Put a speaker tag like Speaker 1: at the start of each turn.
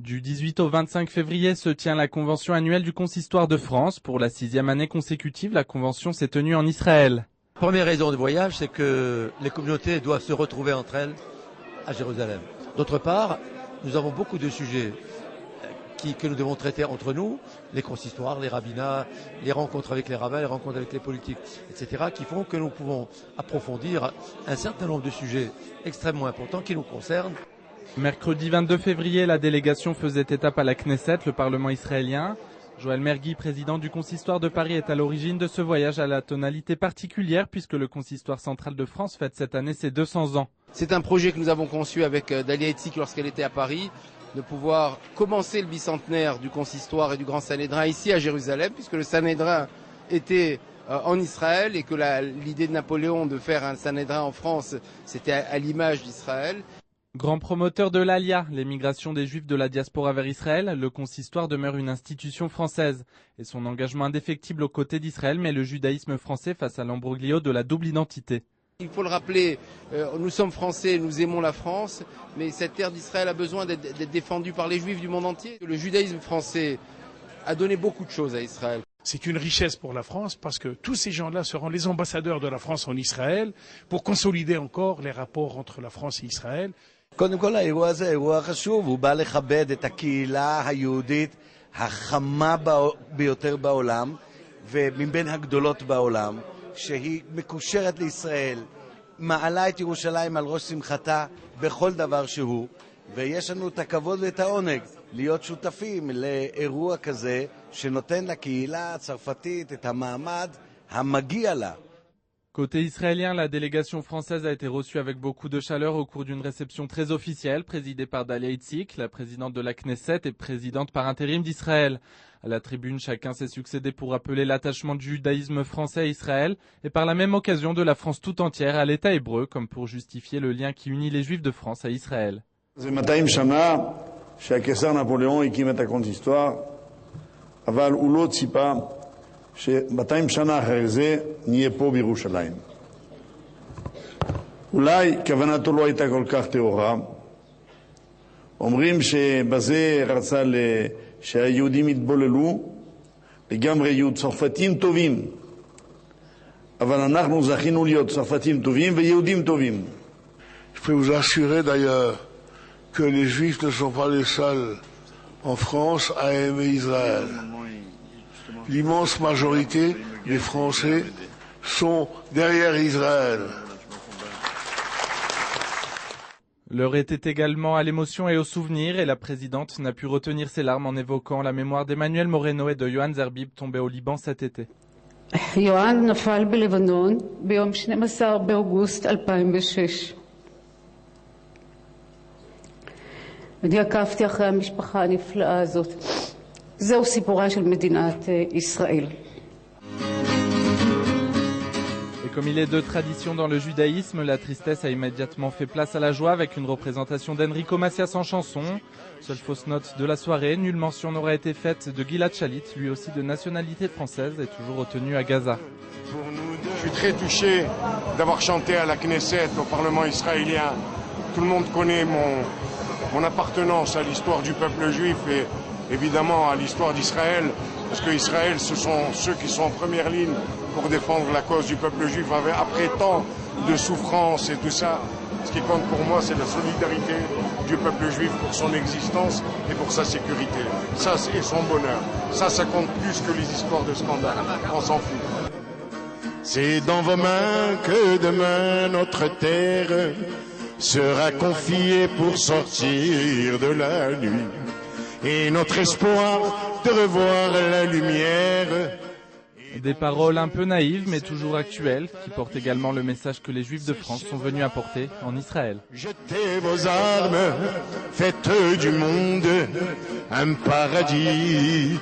Speaker 1: Du 18 au 25 février se tient la convention annuelle du Consistoire de France. Pour la 6e année consécutive, la convention s'est tenue en Israël.
Speaker 2: Première raison de voyage, c'est que les communautés doivent se retrouver entre elles à Jérusalem. D'autre part, nous avons beaucoup de sujets que nous devons traiter entre nous, les consistoires, les rabbinats, les rencontres avec les rabbins, les rencontres avec les politiques, etc., qui font que nous pouvons approfondir un certain nombre de sujets extrêmement importants qui nous concernent.
Speaker 1: Mercredi 22 février, la délégation faisait étape à la Knesset, le Parlement israélien. Joël Mergui, président du Consistoire de Paris, est à l'origine de ce voyage à la tonalité particulière puisque le Consistoire central de France fête cette année ses 200 ans.
Speaker 3: C'est un projet que nous avons conçu avec Dalia Etzik lorsqu'elle était à Paris, de pouvoir commencer le bicentenaire du Consistoire et du Grand Sanhédrin ici à Jérusalem, puisque le Sanhédrin était en Israël et que l'idée de Napoléon de faire un Sanhédrin en France, c'était à l'image d'Israël.
Speaker 1: Grand promoteur de l'Alia, l'émigration des Juifs de la diaspora vers Israël, le Consistoire demeure une institution française. Et son engagement indéfectible aux côtés d'Israël met le judaïsme français face à l'imbroglio de la double identité.
Speaker 3: Il faut le rappeler, nous sommes français, nous aimons la France, mais cette terre d'Israël a besoin d'être défendue par les Juifs du monde entier. Le judaïsme français a donné beaucoup de choses à Israël.
Speaker 4: C'est une richesse pour la France parce que tous ces gens-là seront les ambassadeurs de la France en Israël pour consolider encore les rapports entre la France et Israël.
Speaker 5: קודם כל האירוע הזה אירוע חשוב, הוא בא לכבד את הקהילה היהודית החמה ביותר בעולם ומבין הגדולות בעולם, שהיא מקושרת לישראל, מעלה את ירושלים על ראש שמחתה בכל דבר שהוא, ויש לנו את הכבוד ואת העונג להיות שותפים לאירוע כזה שנותן לקהילה הצרפתית את המעמד המגיע לה.
Speaker 1: Côté israélien, la délégation française a été reçue avec beaucoup de chaleur au cours d'une réception très officielle, présidée par Dalia Etzik, la présidente de la Knesset et présidente par intérim d'Israël. À la tribune, chacun s'est succédé pour rappeler l'attachement du judaïsme français à Israël et par la même occasion de la France tout entière à l'État hébreu, comme pour justifier le lien qui unit les Juifs de France à Israël.
Speaker 6: זה 200 שנה שהקיסר נפוליאון הקים את הקונסיסטואר, אבל הוא לא ציפה ש200 שנה אחרי זה נהיה פה בירושלים. אולי כוונתו לא הייתה כל כך טהורה. אומרים שבזה רצה שהיהודים יתבוללו, לגמרי יהיו צרפתים טובים. אבל אנחנו זכינו להיות צרפתים טובים ויהודים טובים.
Speaker 7: Je peux vous assurer d'ailleurs que les Juifs ne sont pas les seuls en France à aimer Israël. L'immense majorité des Français sont derrière Israël.
Speaker 1: L'heure était également à l'émotion et au souvenir et la présidente n'a pu retenir ses larmes en évoquant la mémoire d'Emmanuel Moreno et de Yohan Zerbib tombés au Liban cet été.
Speaker 8: יואן נפל בלבנון ביום 12 באוגוסט 2006. אני עקבתי אחרי המשפחה הנפלאה הזאת. זהו סיפורה של מדינת ישראל.
Speaker 1: Et comme il est de tradition dans le judaïsme, la tristesse a immédiatement fait place à la joie avec une représentation d'Enrico Macias en chanson. Seule fausse note de la soirée, nulle mention n'aura été faite de Gilad Shalit, lui aussi de nationalité française et toujours retenu à Gaza.
Speaker 9: Je suis très touché d'avoir chanté à la Knesset, au Parlement israélien. Tout le monde connaît mon appartenance à l'histoire du peuple juif et évidemment à l'histoire d'Israël, parce que Israël, ce sont ceux qui sont en première ligne pour défendre la cause du peuple juif après tant de souffrances et tout ça. Ce qui compte pour moi, c'est la solidarité du peuple juif pour son existence et pour sa sécurité. Ça, et son bonheur. Ça compte plus que les histoires de scandale. On s'en fout.
Speaker 10: C'est dans vos mains que demain notre terre sera confiée pour sortir de la nuit. Et notre espoir de revoir la lumière.
Speaker 1: Des paroles un peu naïves mais toujours actuelles qui portent également le message que les Juifs de France sont venus apporter en Israël.
Speaker 10: Jetez vos armes, faites du monde un paradis.